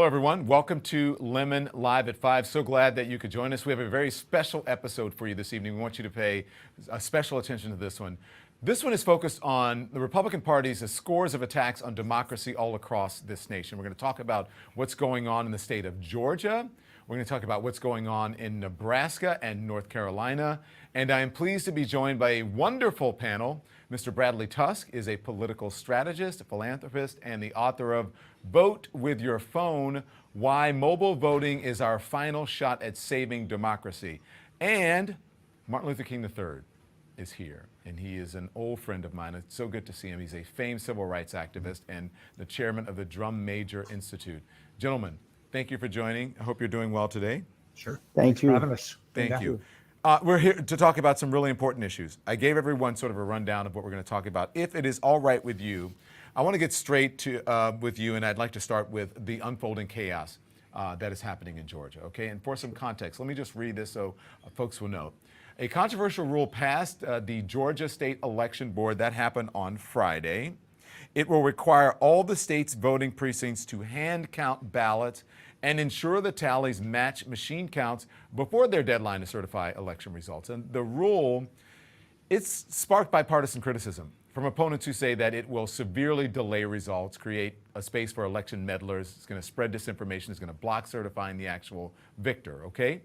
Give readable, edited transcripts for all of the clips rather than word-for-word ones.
everyone. Welcome to Lemon Live at 5. So glad that you could join us. We have a very special episode for you this evening. We want you to pay special attention to this one. This one is focused on the Republican Party's scores of attacks on democracy all across this nation. We're going to talk about what's going on in the state of Georgia. We're going to talk about what's going on in Nebraska and North Carolina. And I am pleased to be joined by a wonderful panel. Mr. Bradley Tusk is a political strategist, a philanthropist, and the author of Vote with Your Phone, Why Mobile Voting is Our Final Shot at Saving Democracy. And Martin Luther King III is here, and he is an old friend of mine. It's so good to see him. He's a famed civil rights activist and the chairman of the Drum Major Institute. Gentlemen, thank you for joining. I hope you're doing well today. Sure. Thank you for having us. Thank you. We're here to talk about some really important issues. I gave everyone sort of a rundown of what we're going to talk about. If it is all right with you, I want to get straight to with you, and I'd like to start with the unfolding chaos that is happening in Georgia, okay? And for some context, let me just read this so folks will know. A controversial rule passed the Georgia State Election Board. That happened on Friday. It will require all the state's voting precincts to hand count ballots and ensure the tallies match machine counts before their deadline to certify election results. And the rule, it's sparked bipartisan criticism from opponents who say that it will severely delay results, create a space for election meddlers, it's going to spread disinformation, it's going to block certifying the actual victor, okay?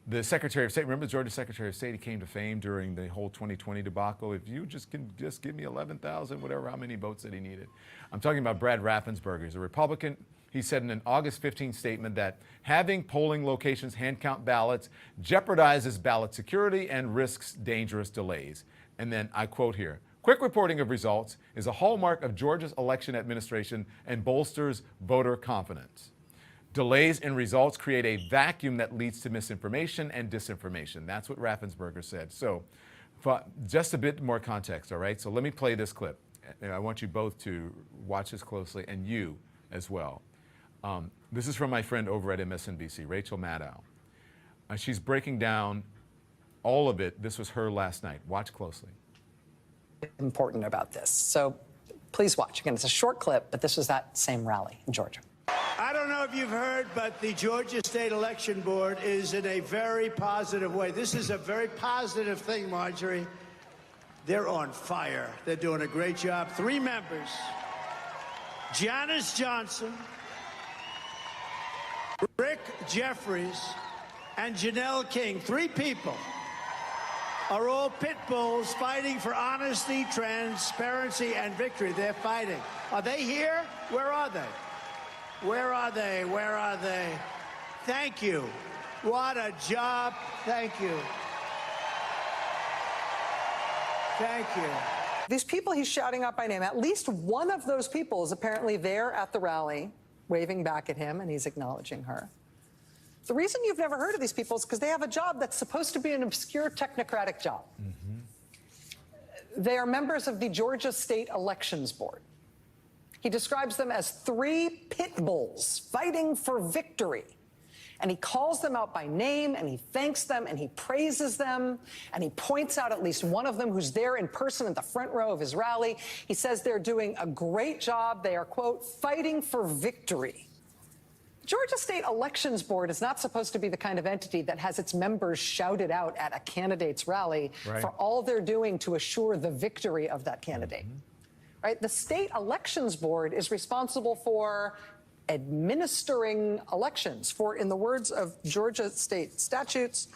The Secretary of State, remember the Georgia Secretary of State, he came to fame during the whole 2020 debacle. If you just give me 11,000, whatever, how many votes that he needed. I'm talking about Brad Raffensperger. He's a Republican. He said in an August 15 statement that having polling locations hand count ballots jeopardizes ballot security and risks dangerous delays. And then I quote here, quick reporting of results is a hallmark of Georgia's election administration and bolsters voter confidence. Delays in results create a vacuum that leads to misinformation and disinformation. That's what Raffensperger said. So just a bit more context, all right? So let me play this clip. I want you both to watch this closely, and you as well. This is from my friend over at MSNBC, Rachel Maddow. She's breaking down all of it. This was her last night. Watch closely. Important about this. So please watch. Again, it's a short clip, but this was that same rally in Georgia. I don't know if you've heard, but the Georgia State Election Board is in a very positive way. This is a very positive thing, Marjorie. They're on fire. They're doing a great job. 3 members, Janice Johnson, Rick Jeffries, and Janelle King, 3 people, are all pit bulls fighting for honesty, transparency, and victory. They're fighting. Are they here? Where are they? Where are they? Where are they? Thank you. What a job. Thank you. Thank you. These people he's shouting out by name, at least one of those people is apparently there at the rally, waving back at him, and he's acknowledging her. The reason you've never heard of these people is because they have a job that's supposed to be an obscure technocratic job. They are members of the Georgia State Elections Board. He describes them as 3 pit bulls fighting for victory. And he calls them out by name, and he thanks them, and he praises them, and he points out at least one of them who's there in person at the front row of his rally. He says they're doing a great job. They are, quote, fighting for victory. The Georgia State Elections Board is not supposed to be the kind of entity that has its members shouted out at a candidate's rally for all they're doing to assure the victory of that candidate. Right? The State Elections Board is responsible for administering elections. For, in the words of Georgia state statutes,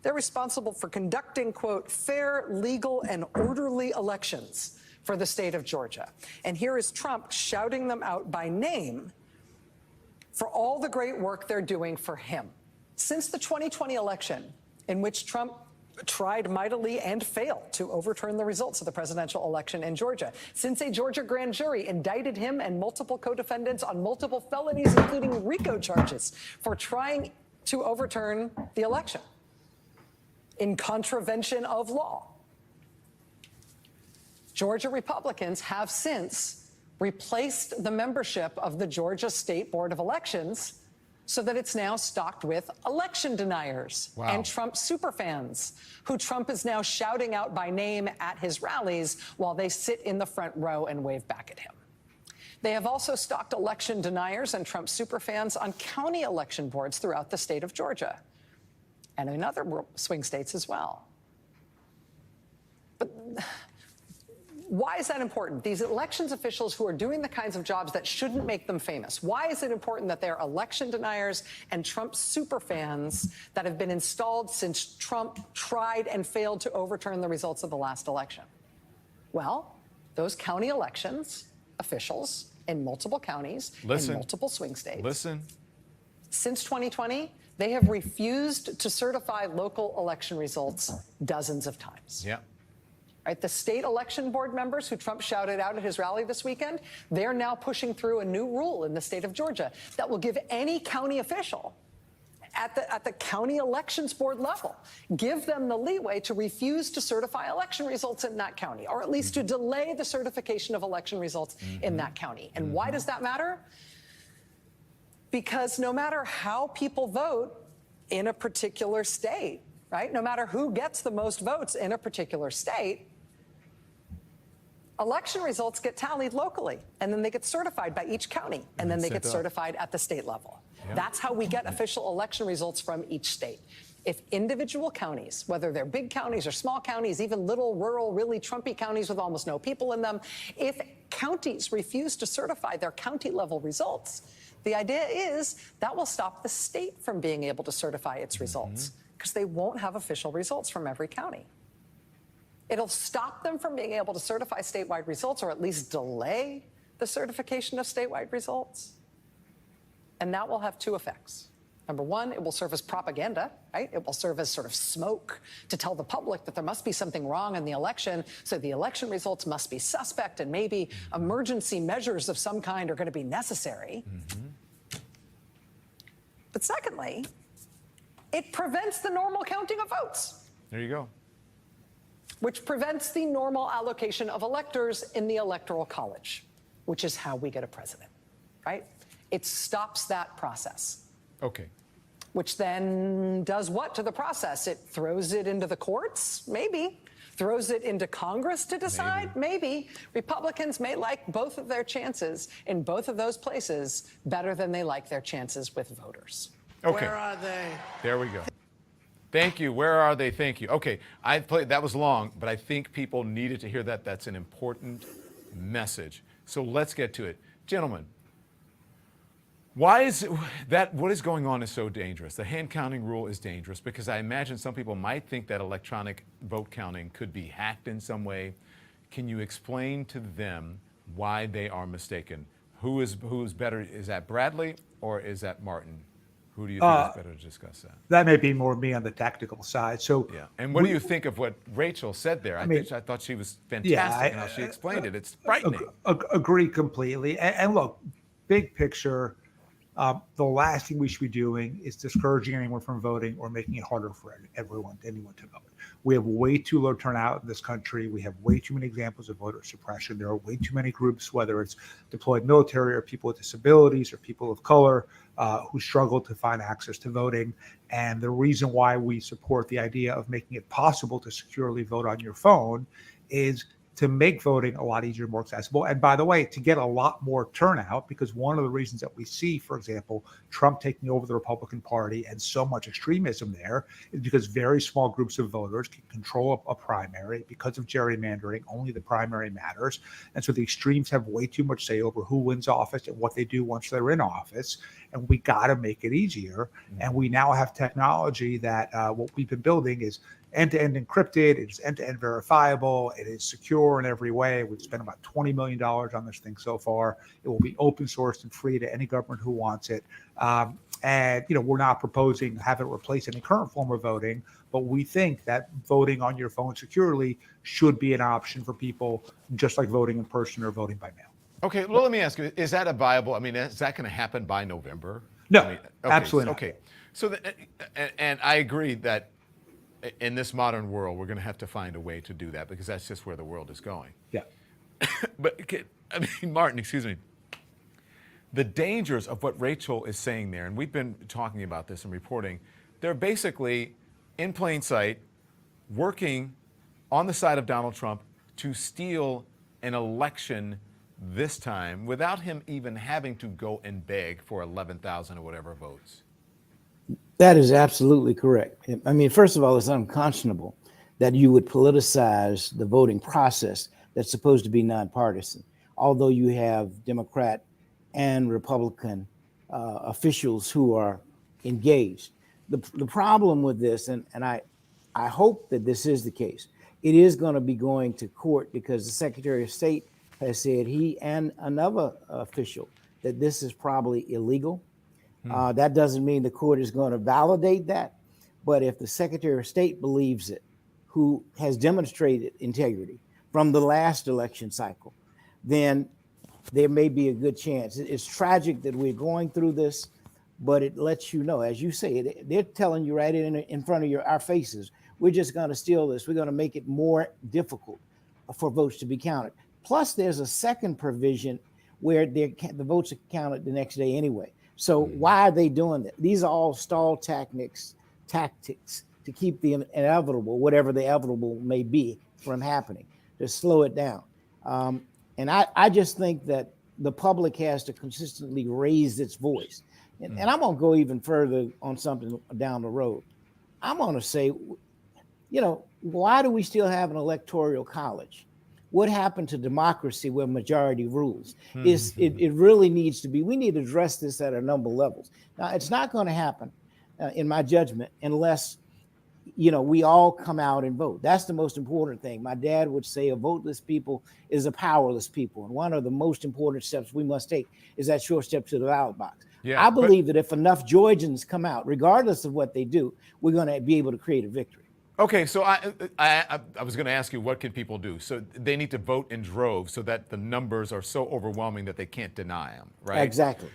they're responsible for conducting, quote, fair, legal, and orderly elections for the state of Georgia. And here is Trump shouting them out by name for all the great work they're doing for him. Since the 2020 election, in which Trump tried mightily and failed to overturn the results of the presidential election in Georgia, since a Georgia grand jury indicted him and multiple co-defendants on multiple felonies, including RICO charges, for trying to overturn the election in contravention of law. Georgia Republicans have since replaced the membership of the Georgia State Board of Elections so that it's now stocked with election deniers and Trump superfans, who Trump is now shouting out by name at his rallies while they sit in the front row and wave back at him. They have also stocked election deniers and Trump superfans on county election boards throughout the state of Georgia and in other swing states as well. But why is that important? These elections officials who are doing the kinds of jobs that shouldn't make them famous, why is it important that they're election deniers and Trump superfans that have been installed since Trump tried and failed to overturn the results of the last election? Well, those county elections officials in multiple counties, in multiple swing states. Since 2020, they have refused to certify local election results dozens of times. Yeah. Right, the state election board members who Trump shouted out at his rally this weekend, they're now pushing through a new rule in the state of Georgia that will give any county official at the county elections board level, give them the leeway to refuse to certify election results in that county, or at least to delay the certification of election results in that county. And why does that matter? Because no matter how people vote in a particular state, right, no matter who gets the most votes in a particular state, election results get tallied locally, and then they get certified by each county, and then they get certified at the state level. That's how we get official election results from each state. If individual counties, whether they're big counties or small counties, even little rural, really Trumpy counties with almost no people in them, if counties refuse to certify their county level results, the idea is that will stop the state from being able to certify its results because they won't have official results from every county. It'll stop them from being able to certify statewide results, or at least delay the certification of statewide results. And that will have two effects. Number one, it will serve as propaganda, right? It will serve as sort of smoke to tell the public that there must be something wrong in the election, so the election results must be suspect, and maybe emergency measures of some kind are going to be necessary. But secondly, it prevents the normal counting of votes. There you go. Which prevents the normal allocation of electors in the Electoral College, which is how we get a president, right? It stops that process. Okay. Which then does what to the process? It throws it into the courts? Maybe. Throws it into Congress to decide? Maybe. Republicans may like both of their chances in both of those places better than they like their chances with voters. Okay. Where are they? There we go. Thank you. Where are they? Thank you. Okay, that was long, but I think people needed to hear that. That's an important message. So let's get to it. Gentlemen, why is that? What is going on is so dangerous. The hand counting rule is dangerous because I imagine some people might think that electronic vote counting could be hacked in some way. Can you explain to them why they are mistaken? Who is better? Is that Bradley or is that Martin? Who do you think is better to discuss that? That may be more me on the tactical side. So, yeah. And what do you think of what Rachel said there? I thought she was fantastic in how she explained it. It's frightening. Agree completely. And look, big picture, the last thing we should be doing is discouraging anyone from voting or making it harder for anyone to vote. We have way too low turnout in this country. We have way too many examples of voter suppression. There are way too many groups, whether it's deployed military or people with disabilities or people of color, who struggle to find access to voting. And the reason why we support the idea of making it possible to securely vote on your phone is to make voting a lot easier, more accessible. And by the way, to get a lot more turnout, because one of the reasons that we see, for example, Trump taking over the Republican Party and so much extremism there is because very small groups of voters can control a primary. Because of gerrymandering, only the primary matters. And so the extremes have way too much say over who wins office and what they do once they're in office. And we got to make it easier. And we now have technology that what we've been building is end-to-end encrypted, it's end-to-end verifiable, it is secure in every way. We've spent about $20 million on this thing so far. It will be open sourced and free to any government who wants it. And we're not proposing to have it replace any current form of voting, but we think that voting on your phone securely should be an option for people, just like voting in person or voting by mail. Okay, well, let me ask you, is that a viable, is that going to happen by November? No, absolutely not. Okay, so, and I agree that in this modern world, we're going to have to find a way to do that because that's just where the world is going. Yeah. But, Martin, excuse me. The dangers of what Rachel is saying there, and we've been talking about this and reporting, they're basically in plain sight working on the side of Donald Trump to steal an election this time without him even having to go and beg for 11,000 or whatever votes? That is absolutely correct. I mean, first of all, it's unconscionable that you would politicize the voting process that's supposed to be nonpartisan, although you have Democrat and Republican officials who are engaged. The problem with this, and I hope that this is the case, it is going to be going to court because the Secretary of State has said, he and another official, that this is probably illegal. That doesn't mean the court is going to validate that. But if the Secretary of State believes it, who has demonstrated integrity from the last election cycle, then there may be a good chance. It's tragic that we're going through this, but it lets you know, as you say, they're telling you right in front of our faces, we're just going to steal this. We're going to make it more difficult for votes to be counted. Plus, there's a second provision where the votes are counted the next day anyway. So why are they doing that? These are all stall tactics to keep the inevitable, whatever the inevitable may be, from happening, to slow it down. And I just think that the public has to consistently raise its voice. And I'm going to go even further on something down the road. I'm going to say, why do we still have an electoral college? What happened to democracy where majority rules? It really needs to be, we need to address this at a number of levels. Now, it's not going to happen, in my judgment, unless, we all come out and vote. That's the most important thing. My dad would say a voteless people is a powerless people. And one of the most important steps we must take is that short step to the ballot box. Yeah, I believe that if enough Georgians come out, regardless of what they do, we're going to be able to create a victory. Okay, so I was going to ask you, what can people do? So they need to vote in droves so that the numbers are so overwhelming that they can't deny them, right? Exactly.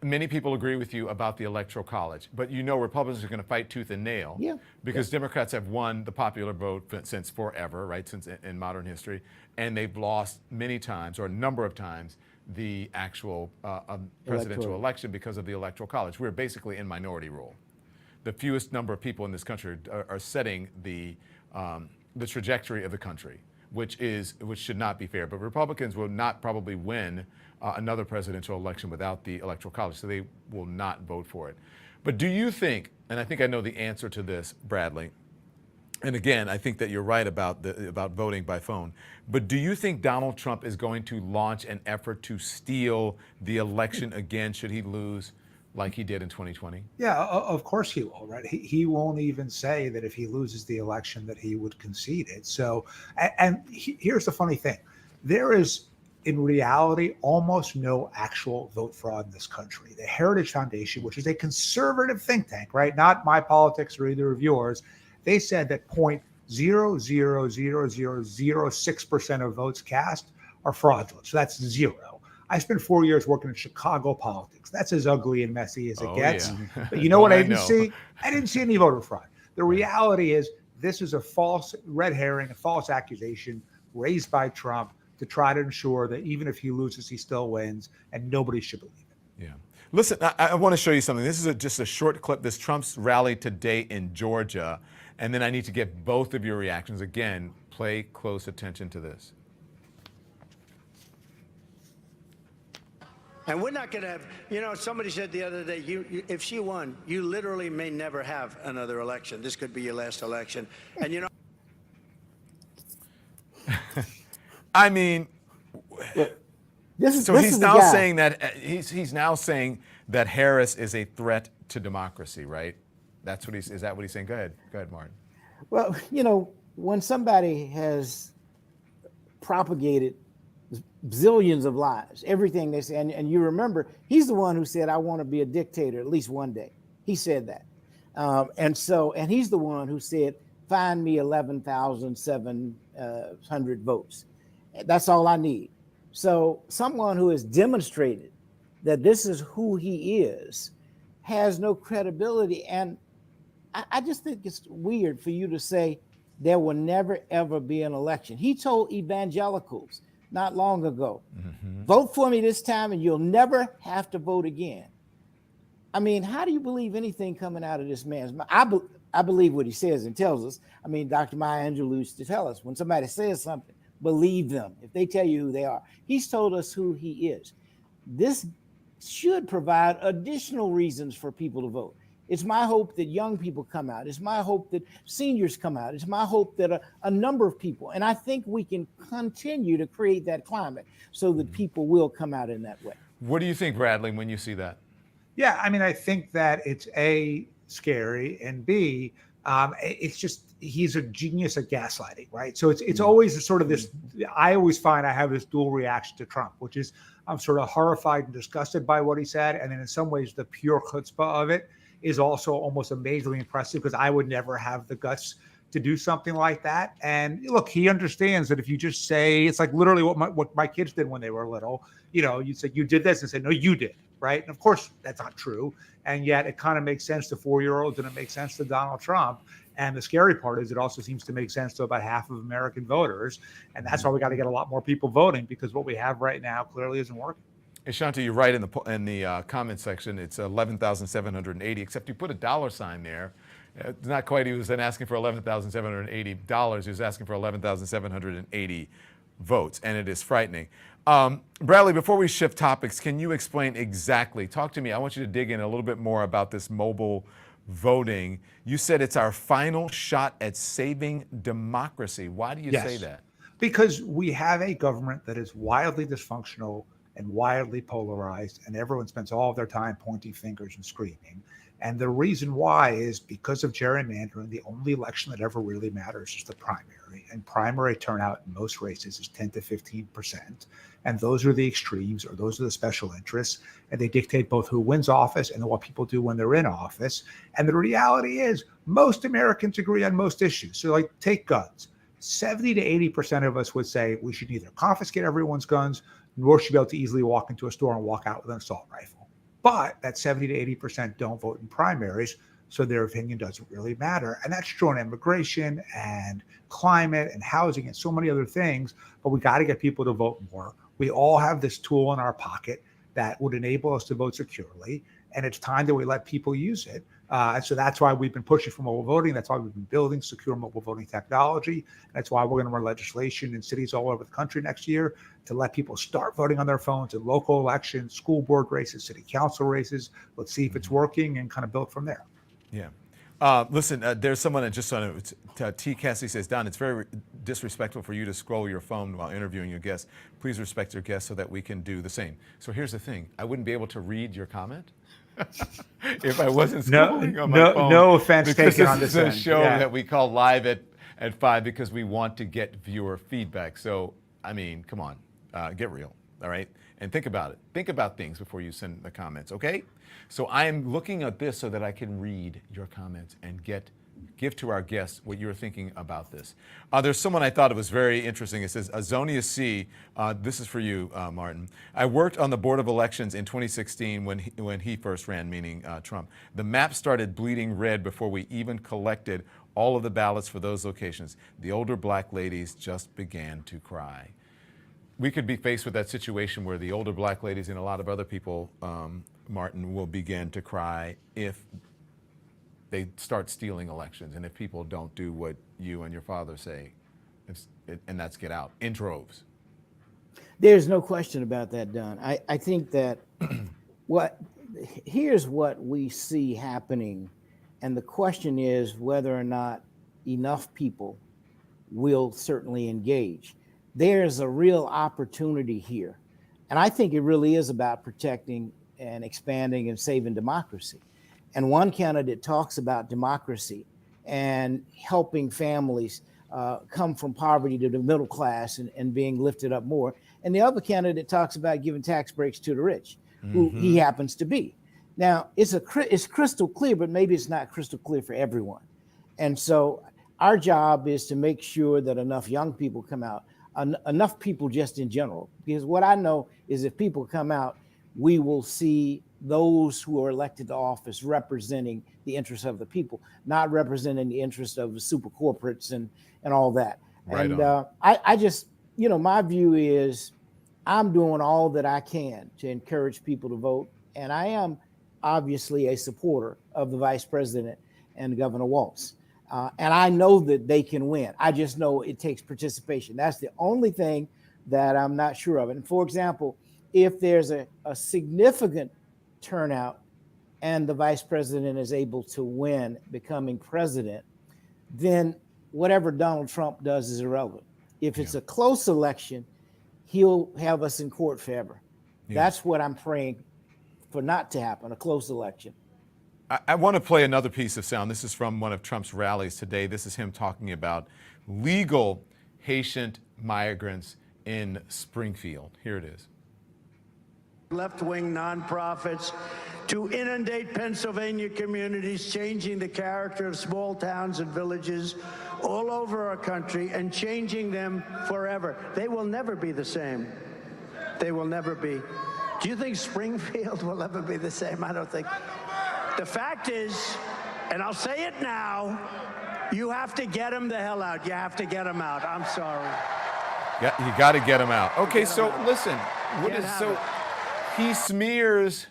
Many people agree with you about the Electoral College, but Republicans are going to fight tooth and nail because Democrats have won the popular vote since forever, right, since in modern history, and they've lost many times, or a number of times, the actual presidential election because of the Electoral College. We're basically in minority rule. The fewest number of people in this country are setting the trajectory of the country, which should not be fair. But Republicans will not probably win another presidential election without the Electoral College, so they will not vote for it. But do you think, and I think I know the answer to this, Bradley, and again, I think that you're right about voting by phone, but do you think Donald Trump is going to launch an effort to steal the election again should he lose, like he did in 2020? Yeah, of course he will, right? He won't even say that if he loses the election that he would concede it. So, and here's the funny thing. There is, in reality, almost no actual vote fraud in this country. The Heritage Foundation, which is a conservative think tank, right? Not my politics or either of yours, they said that 0.000006% of votes cast are fraudulent. So that's zero. I spent 4 years working in Chicago politics. That's as ugly and messy as it gets. Yeah. But you know what I didn't see? I didn't see any voter fraud. The reality is this is a false red herring, a false accusation raised by Trump to try to ensure that even if he loses, he still wins, and nobody should believe it. Yeah. Listen, I want to show you something. This is just a short clip. This Trump's rally today in Georgia, and then I need to get both of your reactions. Again, pay close attention to this. And we're not going to have, somebody said the other day, if she won, you literally may never have another election. This could be your last election. And, I mean, he's now saying that he's now saying that Harris is a threat to democracy, right? Is that what he's saying? Go ahead, Martin. Well, when somebody has propagated zillions of lies, everything they say, and you remember, he's the one who said, I want to be a dictator at least one day. He said that. And he's the one who said, find me 11,700 votes. That's all I need. So someone who has demonstrated that this is who he is has no credibility. And I just think it's weird for you to say there will never, ever be an election. He told evangelicals not long ago, vote for me this time and you'll never have to vote again. I mean, how do you believe anything coming out of this man's mouth? I believe what he says and tells us. I mean, Dr. Maya Angelou used to tell us, when somebody says something, believe them. If they tell you who they are, he's told us who he is. This should provide additional reasons for people to vote. It's my hope that young people come out. It's my hope that seniors come out. It's my hope that a number of people, and I think we can continue to create that climate so that people will come out in that way. What do you think, Bradley, when you see that? Yeah, I mean, I think that it's A, scary, and B, it's just he's a genius at gaslighting, right? So it's always sort of this. I always find I have this dual reaction to Trump, which is I'm sort of horrified and disgusted by what he said, and then in some ways the pure chutzpah of it is also almost amazingly impressive because I would never have the guts to do something like that. And look, he understands that if you just say, it's like literally what my kids did when they were little. You know, you say you did this and say no, you did, right? And of course that's not true. And yet it kind of makes sense to 4-year-olds and it makes sense to Donald Trump. And the scary part is it also seems to make sense to about half of American voters. And that's why we got to get a lot more people voting, because what we have right now clearly isn't working. Hey, Shanti, you're right in the comment section. It's 11,780, except you put a dollar sign there. It's not quite. He was then asking for $11,780. He was asking for 11,780 votes, and it is frightening. Bradley, before we shift topics, can you explain exactly? Talk to me. I want you to dig in a little bit more about this mobile voting. You said it's our final shot at saving democracy. Why do you say that? Because we have a government that is wildly dysfunctional and wildly polarized, and everyone spends all of their time pointing fingers and screaming. And the reason why is because of gerrymandering. The only election that ever really matters is the primary, and primary turnout in most races is 10 to 15%. And those are the extremes, or those are the special interests, and they dictate both who wins office and what people do when they're in office. And the reality is most Americans agree on most issues. So like take guns. 70 to 80% of us would say we should neither confiscate everyone's guns, nor should be able to easily walk into a store and walk out with an assault rifle. But that 70 to 80% don't vote in primaries, so their opinion doesn't really matter. And that's true on immigration and climate and housing and so many other things. But we got to get people to vote more. We all have this tool in our pocket that would enable us to vote securely, and it's time that we let people use it. And so that's why we've been pushing for mobile voting. That's why we've been building secure mobile voting technology. That's why we're going to run legislation in cities all over the country next year to let people start voting on their phones in local elections, school board races, city council races. Let's see if it's working and kind of build from there. Yeah. Listen, there's someone that just on T. Cassie says, Don, it's very disrespectful for you to scroll your phone while interviewing your guests. Please respect your guests so that we can do the same. So here's the thing. I wouldn't be able to read your comment if I wasn't scrolling on my phone. No offense taken on this end. end. This is a show that we call Live at 5 because we want to get viewer feedback. So, I mean, come on, get real, all right? And think about it. Think about things before you send the comments, okay? So I am looking at this so that I can read your comments and give to our guests what you're thinking about this. There's someone I thought it was very interesting. It says, Azonia C., this is for you, Martin. I worked on the Board of Elections in 2016 when he first ran, meaning Trump. The map started bleeding red before we even collected all of the ballots for those locations. The older black ladies just began to cry. We could be faced with that situation where the older black ladies and a lot of other people, Martin, will begin to cry if they start stealing elections and if people don't do what you and your father say, and that's get out in droves. There's no question about that, Don. I think that here's what we see happening, and the question is whether or not enough people will certainly engage. There's a real opportunity here. And I think it really is about protecting and expanding and saving democracy. And one candidate talks about democracy and helping families come from poverty to the middle class and being lifted up more. And the other candidate talks about giving tax breaks to the rich, who he happens to be. Now, it's crystal clear, but maybe it's not crystal clear for everyone. And so our job is to make sure that enough young people come out, enough people just in general, because what I know is if people come out, we will see those who are elected to office representing the interests of the people, not representing the interests of the super corporates and all that. Right. And I just, my view is I'm doing all that I can to encourage people to vote. And I am obviously a supporter of the vice president and Governor Walz. And I know that they can win. I just know it takes participation. That's the only thing that I'm not sure of. And for example, if there's a significant turnout and the vice president is able to win, becoming president, then whatever Donald Trump does is irrelevant. If it's a close election, he'll have us in court forever. That's what I'm praying for not to happen, a close election. I want to play another piece of sound. This is from one of Trump's rallies today. This is him talking about legal Haitian migrants in Springfield. Here it is. Left-wing nonprofits to inundate Pennsylvania communities, changing the character of small towns and villages all over our country and changing them forever. They will never be the same. They will never be. Do you think Springfield will ever be the same? I don't think. The fact is, and I'll say it now, you have to get them the hell out. You have to get them out. I'm sorry. Yeah, you got to get them out. Okay, so listen, he smears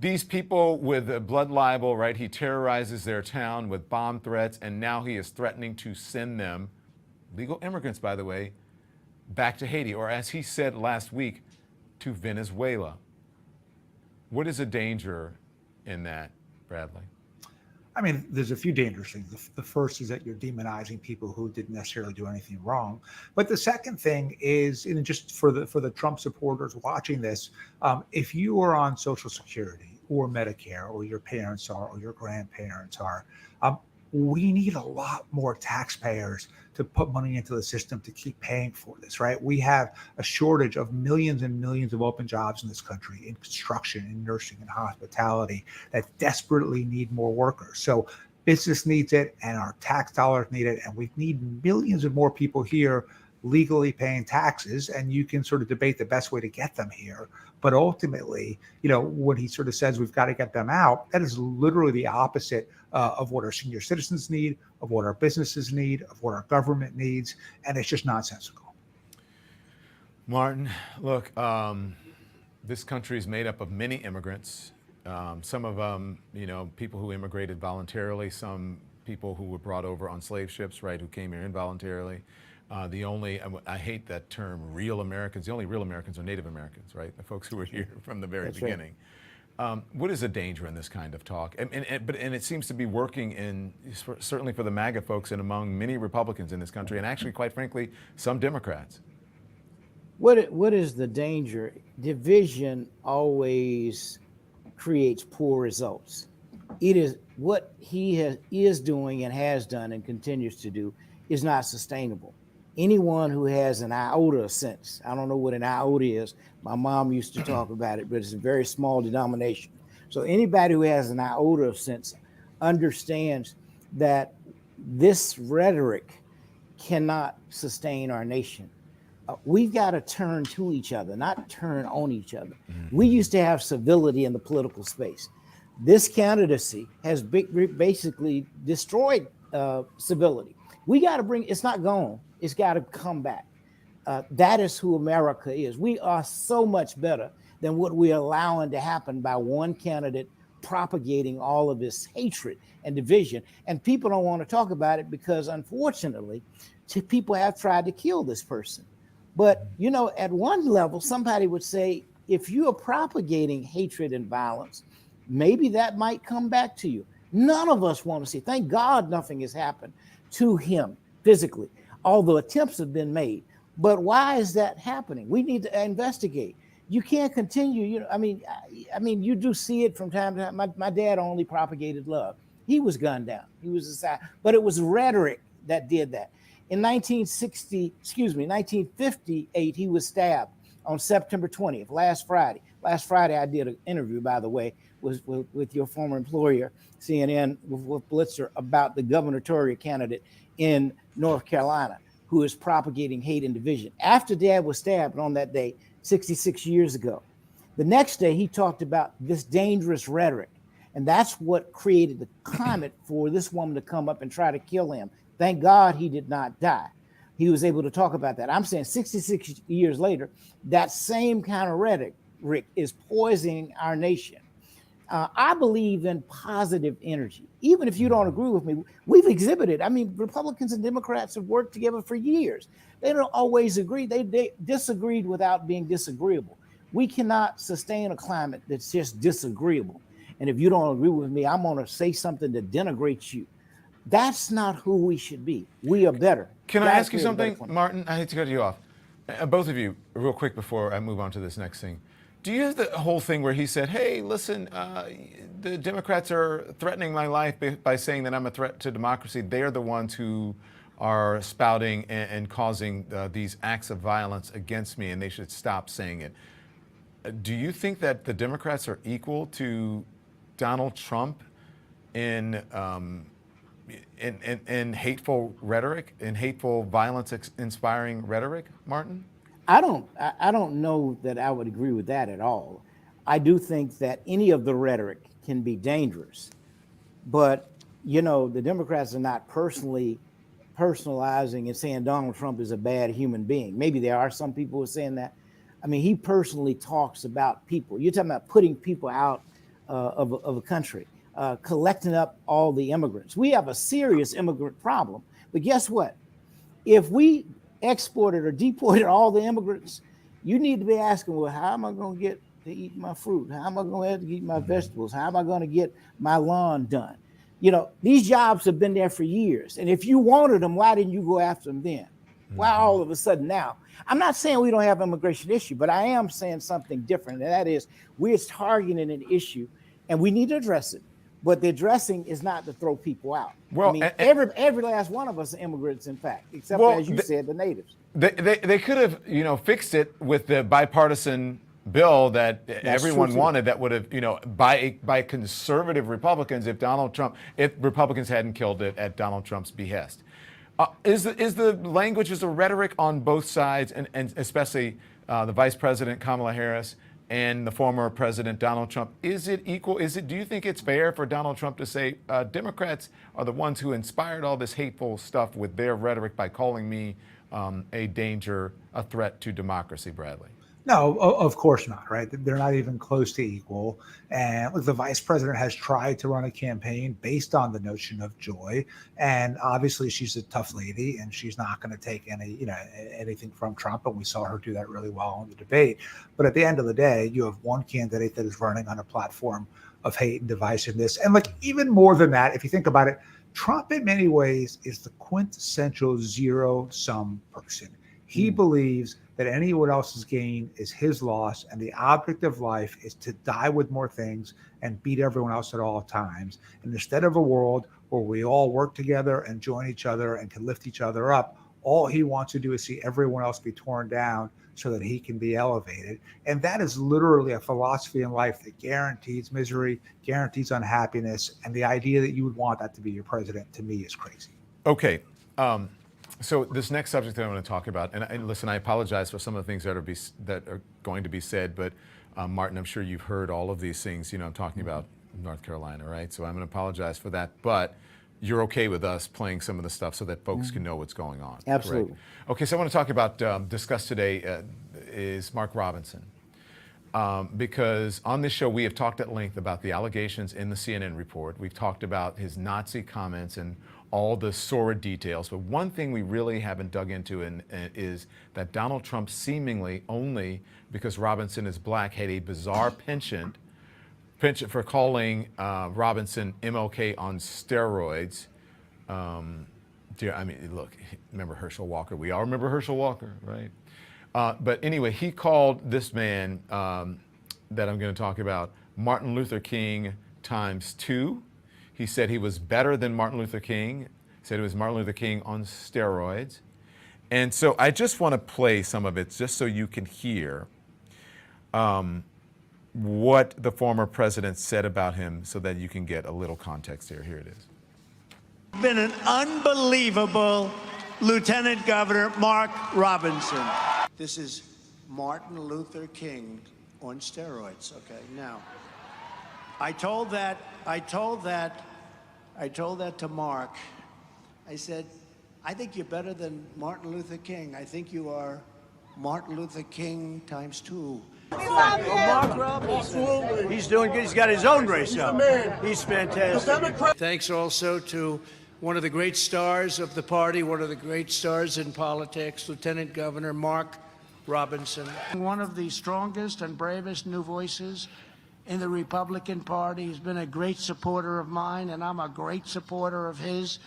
these people with blood libel, right? He terrorizes their town with bomb threats, and now he is threatening to send them, legal immigrants, by the way, back to Haiti, or as he said last week, to Venezuela. What is the danger in that, Bradley? I mean, there's a few dangerous things. The first is that you're demonizing people who didn't necessarily do anything wrong. But the second thing is, and just for the Trump supporters watching this, if you are on Social Security or Medicare, or your parents are, or your grandparents are, we need a lot more taxpayers to put money into the system to keep paying for this, right? We have a shortage of millions and millions of open jobs in this country, in construction, in nursing, and hospitality, that desperately need more workers. So business needs it, and our tax dollars need it, and we need millions of more people here legally paying taxes. And you can sort of debate the best way to get them here. But ultimately, when he sort of says we've got to get them out, that is literally the opposite of what our senior citizens need, of what our businesses need, of what our government needs. And it's just nonsensical. Martin, look, this country is made up of many immigrants. Some of them, people who immigrated voluntarily, some people who were brought over on slave ships, right, who came here involuntarily. I hate that term, real Americans. The only real Americans are Native Americans, right? The folks who were here from the very beginning. Right. What is the danger in this kind of talk? And it seems to be working certainly for the MAGA folks and among many Republicans in this country, and actually, quite frankly, some Democrats. What is the danger? Division always creates poor results. It is what he is doing and has done and continues to do is not sustainable. Anyone who has an iota of sense, I don't know what an iota is. My mom used to talk about it, but it's a very small denomination. So anybody who has an iota of sense understands that this rhetoric cannot sustain our nation. We've got to turn to each other, not turn on each other. Mm-hmm. We used to have civility in the political space. This candidacy has basically destroyed civility. We got to it's not gone. It's got to come back. That is who America is. We are so much better than what we're allowing to happen by one candidate propagating all of this hatred and division. And people don't want to talk about it because, unfortunately, people have tried to kill this person. But, at one level, somebody would say, if you are propagating hatred and violence, maybe that might come back to you. None of us want to see. Thank God nothing has happened to him physically, although attempts have been made. But why is that happening? We need to investigate. You can't continue. You do see it from time to time. My dad only propagated love. He was gunned down. He was assassinated. But it was rhetoric that did that. In 1958, he was stabbed on September 20th, last Friday. Last Friday, I did an interview, by the way, with your former employer, CNN, with Blitzer, about the gubernatorial candidate in North Carolina who is propagating hate and division. After Dad was stabbed on that day, 66 years ago, the next day he talked about this dangerous rhetoric. And that's what created the climate for this woman to come up and try to kill him. Thank God he did not die. He was able to talk about that. I'm saying 66 years later, that same kind of rhetoric is poisoning our nation. I believe in positive energy. Even if you don't agree with me, we've exhibited. I mean, Republicans and Democrats have worked together for years. They don't always agree. They disagreed without being disagreeable. We cannot sustain a climate that's just disagreeable. And if you don't agree with me, I'm going to say something that denigrates you. That's not who we should be. We are better. Can I God ask you created a better something, country. Martin? I hate to cut you off. Both of you, real quick before I move on to this next thing. Do you have the whole thing where he said, hey, listen, the Democrats are threatening my life by saying that I'm a threat to democracy. They're the ones who are spouting and causing these acts of violence against me, and they should stop saying it. Do you think that the Democrats are equal to Donald Trump in hateful rhetoric, in hateful violence-inspiring rhetoric, Martin? I don't know that I would agree with that at all. I do think that any of the rhetoric can be dangerous, but the Democrats are not personalizing and saying Donald Trump is a bad human being. Maybe there are some people who are saying that. I mean, he personally talks about people. You're talking about putting people out of a country, collecting up all the immigrants. We have a serious immigrant problem. But guess what? If we exported or deported all the immigrants, you need to be asking, well, how am I going to get to eat my fruit? How am I going to have to eat my vegetables? How am I going to get my lawn done? These jobs have been there for years. And if you wanted them, why didn't you go after them then? Why all of a sudden now? I'm not saying we don't have an immigration issue, but I am saying something different. And that is, we're targeting an issue and we need to address it. But the addressing is not to throw people out. Well, I mean, every last one of us are immigrants, in fact, except for, as you said, the natives. They could have, fixed it with the bipartisan bill that everyone wanted. That would have, by conservative Republicans, if Republicans hadn't killed it at Donald Trump's behest. Is the language, is the rhetoric on both sides, and especially the Vice President Kamala Harris and the former President Donald Trump, is it equal? Do you think it's fair for Donald Trump to say Democrats are the ones who inspired all this hateful stuff with their rhetoric by calling me a danger, a threat to democracy, Bradley? No, of course not, right? They're not even close to equal. And look, the vice president has tried to run a campaign based on the notion of joy. And obviously she's a tough lady and she's not going to take anything from Trump. And we saw her do that really well in the debate. But at the end of the day, you have one candidate that is running on a platform of hate and divisiveness. And like, even more than that, if you think about it, Trump in many ways is the quintessential zero-sum person. He believes that anyone else's gain is his loss, and the object of life is to die with more things and beat everyone else at all times. And instead of a world where we all work together and join each other and can lift each other up, all he wants to do is see everyone else be torn down so that he can be elevated. And that is literally a philosophy in life that guarantees misery, guarantees unhappiness, and the idea that you would want that to be your president, to me, is crazy. Okay. So this next subject that I want to talk about, and listen, I apologize for some of the things that are going to be said, but Martin, I'm sure you've heard all of these things. I'm talking about North Carolina, right? So I'm going to apologize for that, but you're okay with us playing some of the stuff so that folks can know what's going on. Absolutely. Correct? Okay, so I want to talk about, discuss today is Mark Robinson. Because on this show, we have talked at length about the allegations in the CNN report. We've talked about his Nazi comments and all the sordid details. But one thing we really haven't dug into is that Donald Trump seemingly, only because Robinson is black, had a bizarre penchant for calling Robinson MLK on steroids. Look, remember Herschel Walker? We all remember Herschel Walker, right? But anyway, he called this man that I'm going to talk about Martin Luther King ×2. He said he was better than Martin Luther King. He said it was Martin Luther King on steroids. And so I just want to play some of it just so you can hear what the former president said about him so that you can get a little context here. Here it is. Been an unbelievable Lieutenant Governor Mark Robinson. This is Martin Luther King on steroids. Okay, now, I told that to Mark. I said, I think you're better than Martin Luther King. I think you are Martin Luther King ×2. Mark Robinson, he's doing good. He's got his own race up. He's fantastic. Thanks also to one of the great stars of the party, one of the great stars in politics, Lieutenant Governor Mark Robinson. One of the strongest and bravest new voices in the Republican Party. He's been a great supporter of mine, and I'm a great supporter of his.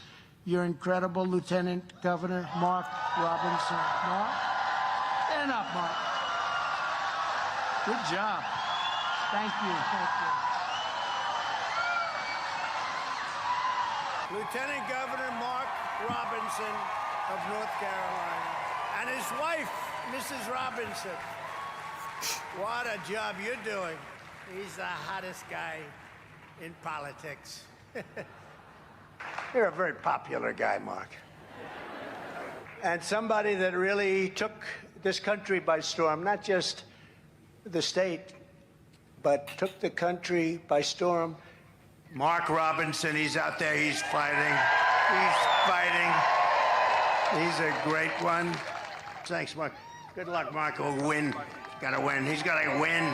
You're incredible, Lieutenant Governor Mark Robinson. Mark, stand up, Mark. Good job. Thank you. Thank you. Lieutenant Governor Mark Robinson of North Carolina and his wife, Mrs. Robinson. What a job you're doing. He's the hottest guy in politics. You're a very popular guy, Mark. And somebody that really took this country by storm, not just the state, but took the country by storm. Mark Robinson, he's out there, he's fighting. He's fighting. He's a great one. Thanks, Mark. Good luck, Mark. He'll win. Gotta win. He's gotta win.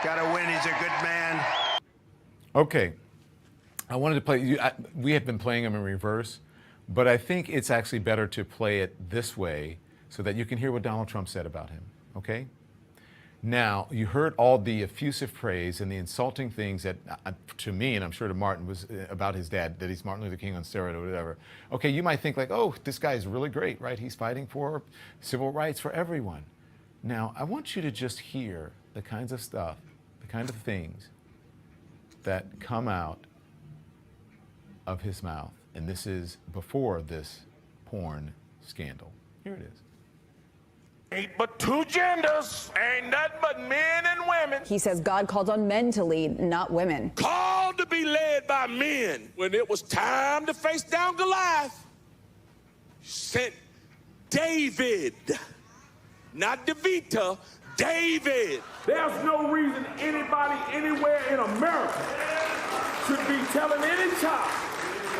Gotta win. He's a good man. Okay. I wanted to play, we have been playing them in reverse, but I think it's actually better to play it this way so that you can hear what Donald Trump said about him, okay? Now, you heard all the effusive praise and the insulting things that, to me, and I'm sure to Martin, was about his dad, that he's Martin Luther King on steroids or whatever. Okay, you might think like, oh, this guy is really great, right? He's fighting for civil rights for everyone. Now, I want you to just hear the kinds of stuff, the kind of things that come out of his mouth. And this is before this porn scandal. Here it is. Ain't but two genders, ain't nothing but men and women. He says God called on men to lead, not women. Called to be led by men. When it was time to face down Goliath, sent David, not DeVita, David. There's no reason anybody anywhere in America should be telling any child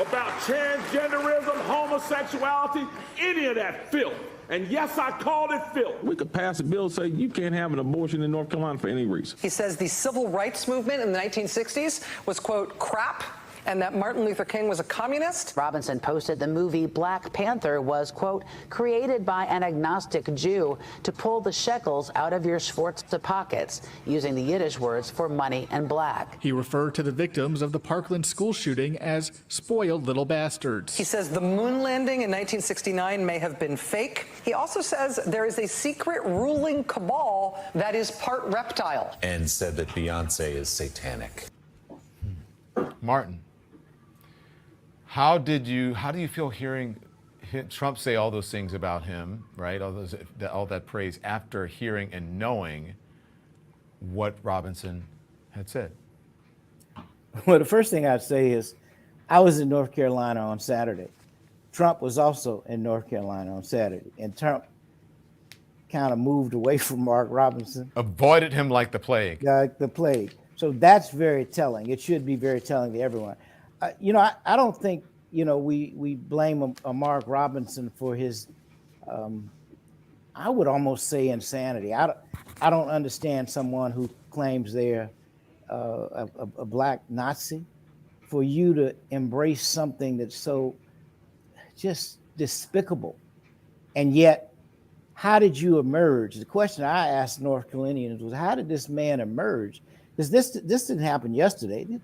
about transgenderism, homosexuality, any of that filth. And yes, I called it filth. We could pass a bill saying you can't have an abortion in North Carolina for any reason. He says the civil rights movement in the 1960s was, quote, crap, and that Martin Luther King was a communist. Robinson posted the movie Black Panther was, quote, created by an agnostic Jew to pull the shekels out of your Schwartz pockets, using the Yiddish words for money and black. He referred to the victims of the Parkland school shooting as spoiled little bastards. He says the moon landing in 1969 may have been fake. He also says there is a secret ruling cabal that is part reptile. And said that Beyonce is satanic. Martin, how do you feel hearing Trump say all those things about him, right? All that praise after hearing and knowing what Robinson had said? Well, the first thing I'd say is I was in North Carolina on Saturday. Trump was also in North Carolina on Saturday, and Trump kind of moved away from Mark Robinson. Avoided him like the plague. Like the plague. So that's very telling. It should be very telling to everyone. I don't think, we blame a Mark Robinson for his, I would almost say insanity. I don't understand someone who claims they're a black Nazi, for you to embrace something that's so just despicable. And yet, how did you emerge? The question I asked North Carolinians was, how did this man emerge? Because this didn't happen yesterday.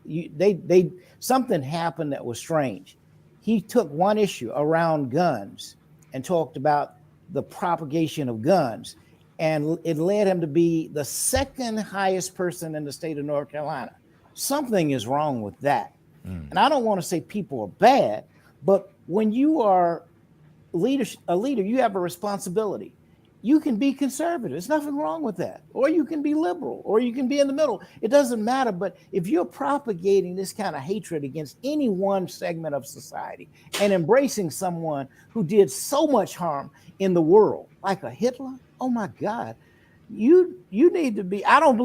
Something happened that was strange. He took one issue around guns and talked about the propagation of guns, and it led him to be the second highest person in the state of North Carolina. Something is wrong with that. And I don't want to say people are bad, but when you are a leader, you have a responsibility. You can be conservative. There's nothing wrong with that. Or you can be liberal, or you can be in the middle. It doesn't matter. But if you're propagating this kind of hatred against any one segment of society and embracing someone who did so much harm in the world, like a Hitler, oh my God, you need to be, I don't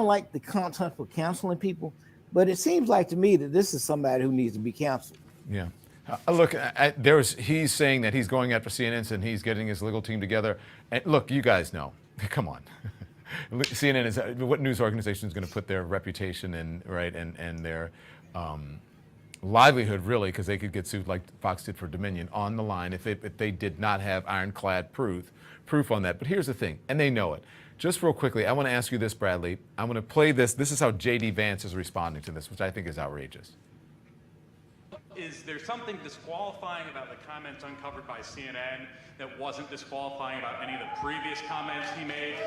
like the concept of counseling people, but it seems like to me that this is somebody who needs to be counseled. Yeah. Look, he's saying that he's going after CNN and he's getting his legal team together. And look, you guys know. Come on. CNN is what news organization is going to put their reputation and right and their livelihood really, because they could get sued like Fox did for Dominion, on the line if they did not have ironclad proof on that. But here's the thing, and they know it. Just real quickly, I want to ask you this, Bradley. I'm going to play this. This is how J.D. Vance is responding to this, which I think is outrageous. Is there something disqualifying about the comments uncovered by CNN that wasn't disqualifying about any of the previous comments he made?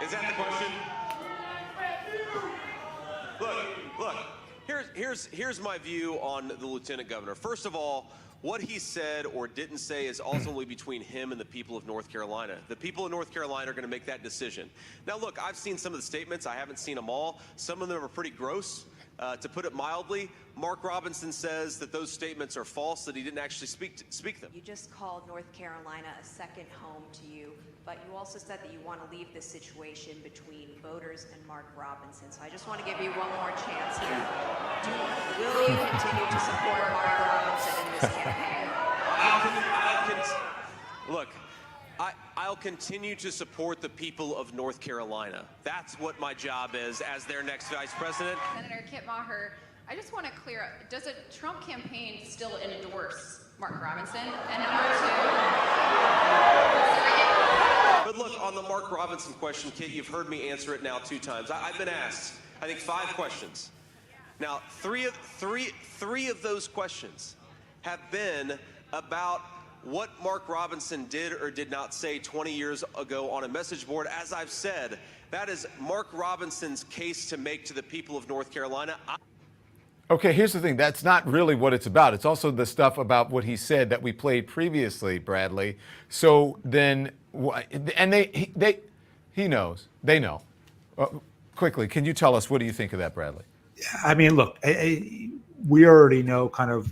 Is that the question? Look. Here's my view on the lieutenant governor. First of all, what he said or didn't say is ultimately between him and the people of North Carolina. The people of North Carolina are going to make that decision. Now, look, I've seen some of the statements. I haven't seen them all. Some of them are pretty gross, to put it mildly. Mark Robinson says that those statements are false, that he didn't actually speak them. You just called North Carolina a second home to you, but you also said that you want to leave the situation between voters and Mark Robinson. So I just want to give you one more chance here. Will you continue to support Mark Robinson in this campaign? Look, I'll continue to support the people of North Carolina. That's what my job is as their next vice president. Senator Kit Maher, I just want to clear up, does a Trump campaign still endorse Mark Robinson? And number two... But look, on the Mark Robinson question, Kit, you've heard me answer it now 2 times. I've been asked, I think, 5 questions. Now, three of those questions have been about what Mark Robinson did or did not say 20 years ago on a message board. As I've said, that is Mark Robinson's case to make to the people of North Carolina. Okay, here's the thing. That's not really what it's about. It's also the stuff about what he said that we played previously, Bradley. So then, and he knows. They know. Quickly, can you tell us, what do you think of that, Bradley? I mean, look, we already know kind of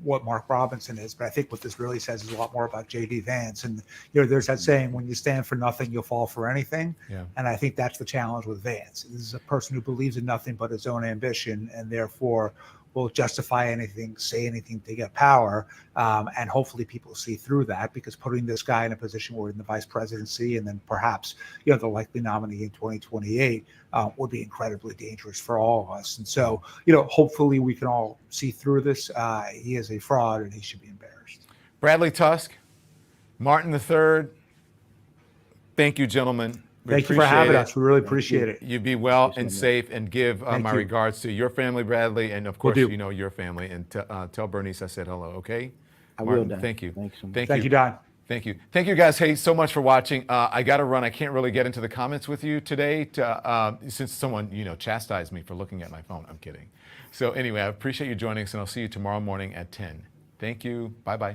what Mark Robinson is, but I think what this really says is a lot more about J.D. Vance. And, there's that saying, when you stand for nothing, you'll fall for anything. Yeah. And I think that's the challenge with Vance. This is a person who believes in nothing but his own ambition, and therefore will justify anything, say anything to get power. And hopefully people see through that, because putting this guy in a position where in the vice presidency and then perhaps, the likely nominee in 2028 would be incredibly dangerous for all of us. And so, hopefully we can all see through this. He is a fraud and he should be embarrassed. Bradley Tusk, Martin III, thank you, gentlemen. Thank you for having us. We really appreciate it. You be well and safe, and give my regards to your family, Bradley, and of course, your family. And tell Bernice I said hello, okay? I will, Don. Thank you. Thanks so much. Thank you, Don. Thank you. Thank you, guys. Hey, so much for watching. I got to run. I can't really get into the comments with you today since someone, chastised me for looking at my phone. I'm kidding. So anyway, I appreciate you joining us, and I'll see you tomorrow morning at 10. Thank you. Bye-bye.